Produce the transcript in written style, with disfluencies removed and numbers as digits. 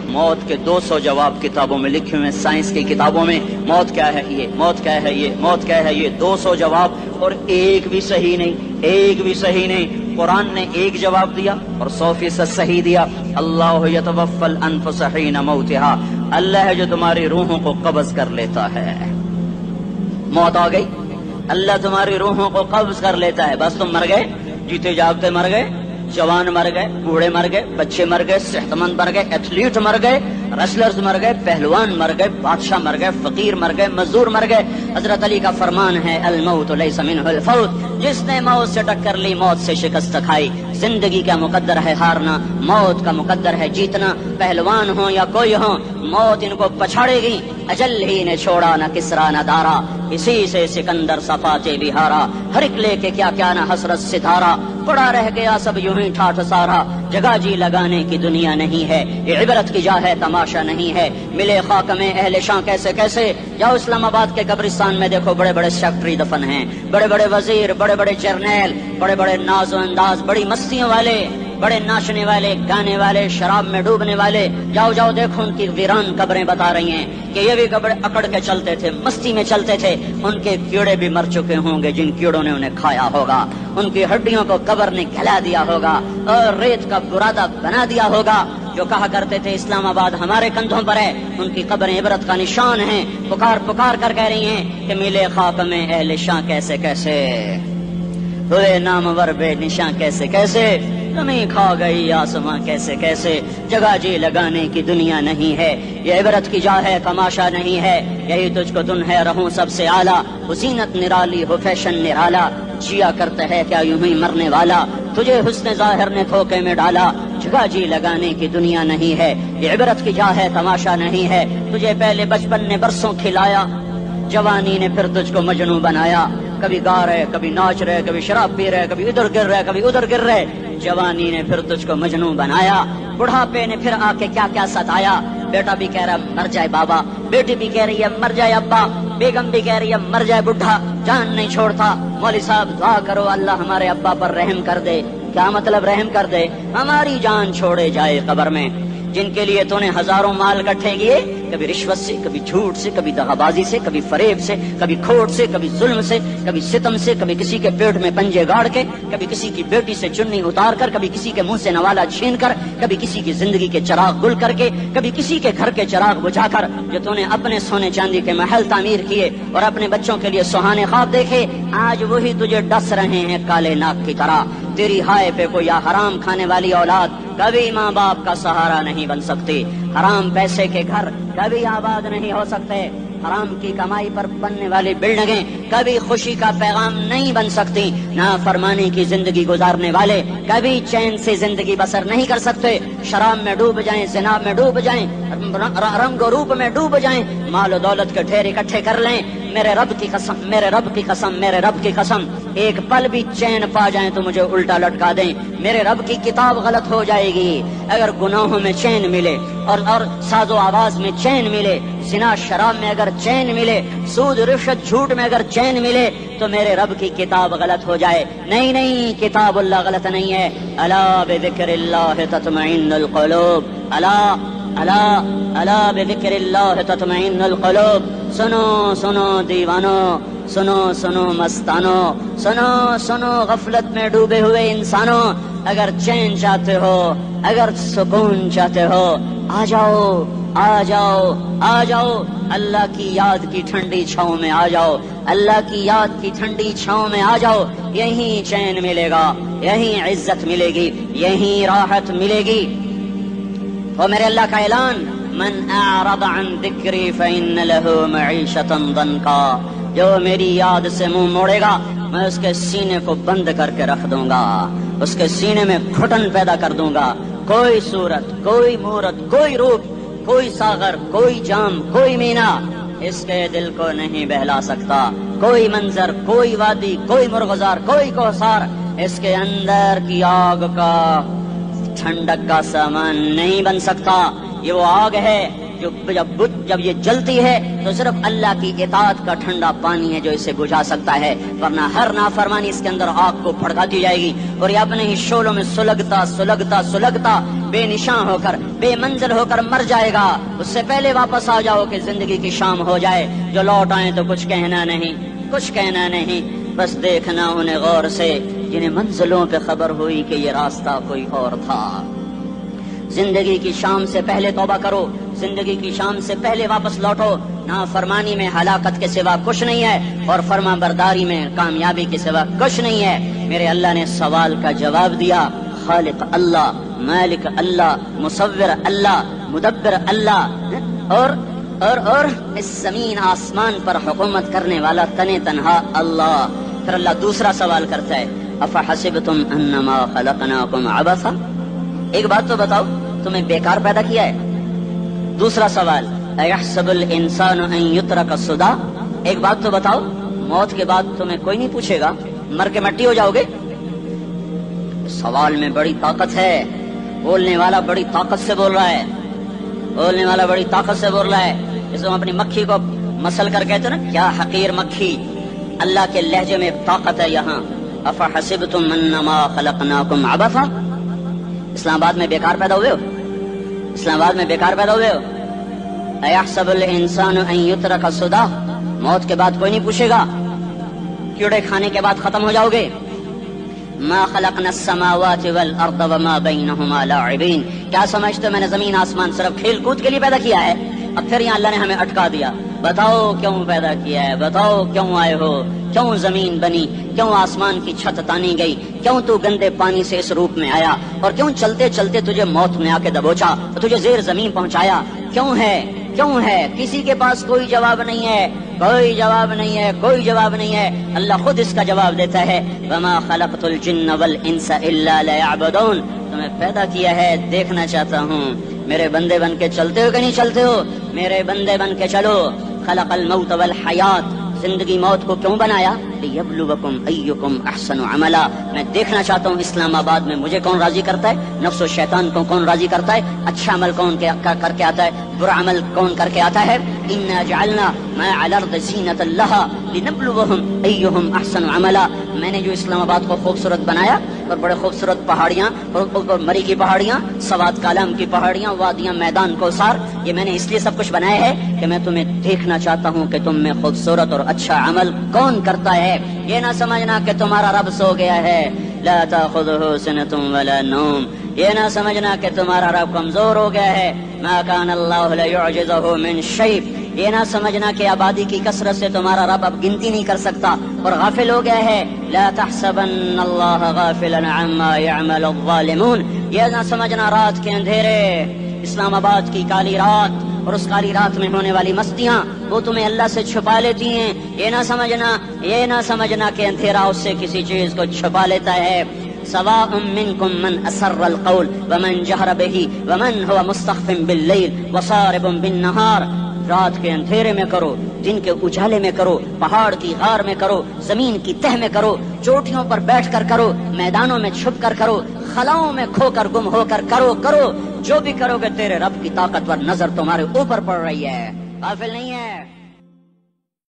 موت کے 200 جواب کتابوں میں لکھے ہوئے، سائنس کی کتابوں میں موت کیا ہے یہ، موت کیا ہے یہ، موت کیا ہے یہ، 200 جواب، اور ایک بھی صحیح نہیں، ایک بھی صحیح نہیں۔ قرآن نے ایک جواب دیا اور 100% صحیح دیا۔ اللہ یتوفی الانفس حین موتها، اللہ ہے جو تمہاری روحوں کو قبض کر لیتا ہے۔ موت آ گئی، اللہ تمہاری روحوں کو قبض کر لیتا ہے، بس تم مر گئے، جیتے جاگتے مر گئے، جوان مر گئے، بوڑھے مر گئے، بچے مر گئے، صحت مند مر گئے، ایتھلیٹ مر گئے، ریسلرز مر گئے، پہلوان مر گئے، بادشاہ مر گئے، فقیر مر گئے، مزدور مر گئے۔ حضرت علی کا فرمان ہے الموت لیس منہ الفوت، جس نے موت سے ٹکر لی موت سے شکست کھائی۔ زندگی کا مقدر ہے ہارنا، موت کا مقدر ہے جیتنا۔ پہلوان ہوں یا کوئی ہوں، موت ان کو پچھاڑے گی۔ اجل ہی نے چھوڑا نہ کسرا نہ دارا، اسی سے سکندر صفاتے بہارا۔ ہر ایک لے کے کیا کیا نہ حسرت ستارہ، پڑا رہ گیا سب یوں ہی ٹھاٹھ سارا۔ جگہ جی لگانے کی دنیا نہیں ہے، یہ عبرت کی جا ہے تماشا نہیں ہے۔ ملے خاک میں اہل شاں کیسے کیسے، جاؤ اسلام آباد کے قبرستان میں دیکھو، بڑے بڑے سیکٹری دفن ہیں، بڑے بڑے وزیر، بڑے بڑے جرنیل، بڑے بڑے ناز و انداز، بڑی مستیوں والے، بڑے ناچنے والے، گانے والے، شراب میں ڈوبنے والے۔ جاؤ جاؤ دیکھو ان کی ویران قبریں بتا رہی ہیں کہ یہ بھی قبر اکڑ کے چلتے تھے، مستی میں چلتے تھے، ان کے کیڑے بھی مر چکے ہوں گے جن کیڑوں نے انہیں کھایا ہوگا، ان کی ہڈیوں کو قبر نے گلا دیا ہوگا اور ریت کا برادہ بنا دیا ہوگا۔ جو کہا کرتے تھے اسلام آباد ہمارے کندھوں پر ہے، ان کی قبریں عبرت کا نشان ہیں، پکار پکار کر کہہ رہی ہیں کہ ملے خاک میں اہل شاں کیسے کیسے، ہوئے نامور بے نشاں کیسے کیسے، زمین کھا گئی آسماں کیسے کیسے۔ جگہ جی لگانے کی دنیا نہیں ہے، یہ عبرت کی جا ہے تماشا نہیں ہے۔ یہی تجھ کو دن ہے رہوں سب سے اعلیٰ، حسینت نرالی ہو فیشن نرالا، جیا کرتا ہے کیا یوں ہی مرنے والا، تجھے حسن ظاہر نے دھوکے میں ڈالا۔ جگہ جی لگانے کی دنیا نہیں ہے، یہ عبرت کی جا ہے تماشا نہیں ہے۔ تجھے پہلے بچپن نے برسوں کھلایا، جوانی نے پھر تجھ کو مجنوں بنایا۔ کبھی گا رہے، کبھی ناچ رہے، کبھی شراب پی رہے، کبھی ادھر گر رہے، کبھی ادھر گر رہے۔ جوانی نے پھر تجھ کو مجنوں بنایا، بڑھاپے نے پھر آ کے کیا کیا ستایا۔ بیٹا بھی کہہ رہا مر جائے بابا، بیٹی بھی کہہ رہی ہے مر جائے ابا، بیگم بھی کہہ رہی ہے مر جائے بڈھا، جان نہیں چھوڑتا۔ مولوی صاحب دعا کرو اللہ ہمارے ابا پر رحم کر دے۔ کیا مطلب رحم کر دے؟ ہماری جان چھوڑے جائے قبر میں۔ جن کے لیے تو نے ہزاروں مال اکٹھے کیے، کبھی رشوت سے، کبھی جھوٹ سے، کبھی دغا بازی سے، کبھی فریب سے، کبھی کھوٹ سے، کبھی ظلم سے، کبھی ستم سے، کبھی کسی کے پیٹ میں پنجے گاڑ کے، کبھی کسی کی بیٹی سے چننی اتار کر، کبھی کسی کے منہ سے نوالا چھین کر، کبھی کسی کی زندگی کے چراغ گل کر کے، کبھی کسی کے گھر کے چراغ بجھا کر۔ جو تو نے اپنے سونے چاندی کے محل تعمیر کیے اور اپنے بچوں کے لیے سہانے خواب دیکھے، آج وہی تجھے ڈس رہے ہیں کالے ناک کی طرح۔ تیری ہائے پہ کوئی حرام کھانے والی اولاد کبھی ماں باپ کا سہارا نہیں بن سکتی۔ حرام پیسے کے گھر کبھی آباد نہیں ہو سکتے۔ حرام کی کمائی پر بننے والی بلڈنگیں کبھی خوشی کا پیغام نہیں بن سکتی۔ نافرمانی کی زندگی گزارنے والے کبھی چین سے زندگی بسر نہیں کر سکتے۔ شراب میں ڈوب جائیں، زنا میں ڈوب جائیں، رنگ و روپ میں ڈوب جائیں، مال و دولت کے ڈھیر اکٹھے کر لیں، میرے رب کی قسم، میرے رب کی قسم، میرے رب کی قسم، ایک پل بھی چین پا جائیں تو مجھے الٹا لٹکا دیں۔ میرے رب کی کتاب غلط ہو جائے گی اگر گناہوں میں چین ملے اور ساز و آواز میں چین ملے، زنا شراب میں اگر چین ملے، سود رشوت جھوٹ میں اگر چین ملے تو میرے رب کی کتاب غلط ہو جائے۔ نہیں نہیں، کتاب اللہ غلط نہیں ہے۔ الا بذکر اللہ تطمئن القلوب، الا الا الا بذکر اللہ تطمئن القلوب۔ سنو سنو دیوانو، سنو سنو مستانو، سنو سنو غفلت میں ڈوبے ہوئے انسانوں، اگر چین چاہتے ہو، اگر سکون چاہتے ہو، آ جاؤ آ جاؤ آ جاؤ، اللہ کی یاد کی ٹھنڈی چھاؤں میں آ جاؤ، اللہ کی یاد کی ٹھنڈی چھاؤں میں آ جاؤ۔ یہیں چین ملے گا، یہیں عزت ملے گی، یہیں راحت ملے گی۔ اور میرے اللہ کا اعلان، من اعرض عن ذکری فإن له معیشۃ ضنکا، جو میری یاد سے منہ موڑے گا میں اس کے سینے کو بند کر کے رکھ دوں گا، اس کے سینے میں گھٹن پیدا کر دوں گا۔ کوئی صورت، کوئی مورت، کوئی روپ، کوئی ساغر، کوئی جام، کوئی مینا اس کے دل کو نہیں بہلا سکتا۔ کوئی منظر، کوئی وادی، کوئی مرغزار، کوئی کوثر اس کے اندر کی آگ کا ٹھنڈک کا سامان نہیں بن سکتا۔ یہ وہ آگ ہے جو جب یہ جلتی ہے تو صرف اللہ کی اطاعت کا ٹھنڈا پانی ہے جو اسے بجھا سکتا ہے، ورنہ ہر نافرمانی اس کے اندر آگ کو بھڑکاتی جائے گی اور یہ اپنے ہی شعلوں میں سلگتا سلگتا سلگتا بے نشان ہو کر بے منزل ہو کر مر جائے گا، اس سے پہلے واپس آ جاؤ کہ زندگی کی شام ہو جائے۔ جو لوٹ آئیں تو کچھ کہنا نہیں، کچھ کہنا نہیں، بس دیکھنا انہیں غور سے جنہیں منزلوں پہ خبر ہوئی کہ یہ راستہ کوئی اور تھا۔ زندگی کی شام سے پہلے توبہ کرو، زندگی کی شام سے پہلے واپس لوٹو۔ نافرمانی میں ہلاکت کے سوا کچھ نہیں ہے، اور فرما برداری میں کامیابی کے سوا کچھ نہیں ہے۔ میرے اللہ نے سوال کا جواب دیا، خالق اللہ، مالک اللہ، مصور اللہ، مدبر اللہ، اور اس زمین آسمان پر حکومت کرنے والا تنے تنہا اللہ۔ پھر اللہ دوسرا سوال کرتا ہے، افحسبتم انما خلقناکم عبثا، ایک بات تو بتاؤ تمہیں بیکار پیدا کیا ہے؟ دوسرا سوال، ایحسب الانسان ان یترک سدی، ایک بات تو بتاؤ موت کے بعد تمہیں کوئی نہیں پوچھے گا، مر کے مٹی ہو جاؤ گے؟ سوال میں بڑی طاقت ہے، بولنے والا بڑی طاقت سے بول رہا ہے، بولنے والا بڑی طاقت سے بول رہا ہے۔ جسے ہم اپنی مکھی کو مسل کر کہتے ہیں نا، کیا حقیر مکھی، اللہ کے لہجے میں طاقت ہے یہاں۔ افحسبتم انما خلقناکم عبثا، اسلام آباد میں بیکار پیدا ہوئے ہو؟ اسلام آباد میں بیکار پیدا ہوئے ہو؟ ایحسب الانسان ان یترک سدی، موت کے بعد کوئی نہیں پوچھے گا، کیڑے کھانے کے بعد ختم ہو جاؤ گے۔ ما خلقنا السماوات والارض وما بینہما لاعبین، کیا سمجھتے ہو میں نے زمین آسمان صرف کھیل کود کے لیے پیدا کیا ہے؟ اب پھر یہاں اللہ نے ہمیں اٹکا دیا، بتاؤ کیوں پیدا کیا ہے، بتاؤ کیوں آئے ہو، کیوں زمین بنی، کیوں آسمان کی چھت تانی گئی، کیوں تو گندے پانی سے اس روپ میں آیا، اور کیوں چلتے چلتے تجھے موت میں آ کے دبوچا اور تجھے زیر زمین پہنچایا، کیوں ہے، کیوں ہے؟ کسی کے پاس کوئی جواب نہیں ہے، کوئی جواب نہیں ہے، کوئی جواب نہیں ہے، اللہ خود اس کا جواب دیتا ہے، وما خلقت الجن والانس الا لیعبدون، تمہیں پیدا کیا ہے دیکھنا چاہتا ہوں میرے بندے بن کے چلتے ہو کہ نہیں چلتے ہو، میرے بندے بن کے چلو۔ خلق الموت والحیات، زندگی موت کو کیوں بنایا؟ لیبلوکم ایکم احسن عملا، میں دیکھنا چاہتا ہوں اسلام آباد میں مجھے کون راضی کرتا ہے، نفس و شیطان کو کون راضی کرتا ہے، اچھا عمل کون کر کے آتا ہے، برا عمل کون کر کے آتا ہے۔ انا جعلنا ما علی الارض زینۃ لہا لنبلوہم ایہم احسن عملا، میں نے جو اسلام آباد کو خوبصورت بنایا، اور بڑے خوبصورت پہاڑیاں، اور مری کی پہاڑیاں، سوات کالام کی پہاڑیاں، وادیاں، میدان کوثر، یہ میں نے اس لیے سب کچھ بنایا ہے کہ میں تمہیں دیکھنا چاہتا ہوں کہ تم میں خوبصورت اور اچھا عمل کون کرتا ہے۔ یہ نہ سمجھنا کہ تمہارا رب سو گیا ہے، لا تاخذہ سنۃ ولا نوم، یہ نہ سمجھنا کہ تمہارا رب کمزور ہو گیا ہے، ما کان اللہ لیعجزہ من شیء، یہ نہ سمجھنا کہ آبادی کی کثرت سے تمہارا رب اب گنتی نہیں کر سکتا اور غافل ہو گیا ہے، لا تحسبن اللہ غافلا عما يعمل الظالمون، یہ نہ سمجھنا رات کے اندھیرے، اسلام آباد کی کالی رات اور اس کالی رات میں ہونے والی مستیاں وہ تمہیں اللہ سے چھپا لیتی ہیں، یہ نہ سمجھنا کہ اندھیرا اس سے کسی چیز کو چھپا لیتا ہے۔ سواء منکم من اسر القول ومن جہر به ومن هو مستخف باللیل وصارب بالنہار، رات کے اندھیرے میں کرو، دن کے اجالے میں کرو، پہاڑ کی غار میں کرو، زمین کی تہ میں کرو، چوٹیوں پر بیٹھ کر کرو، میدانوں میں چھپ کر کرو، خلاؤں میں کھو کر گم ہو کر کرو، جو بھی کرو گے تیرے رب کی طاقتور نظر تمہارے اوپر پڑ رہی ہے، غافل نہیں ہے۔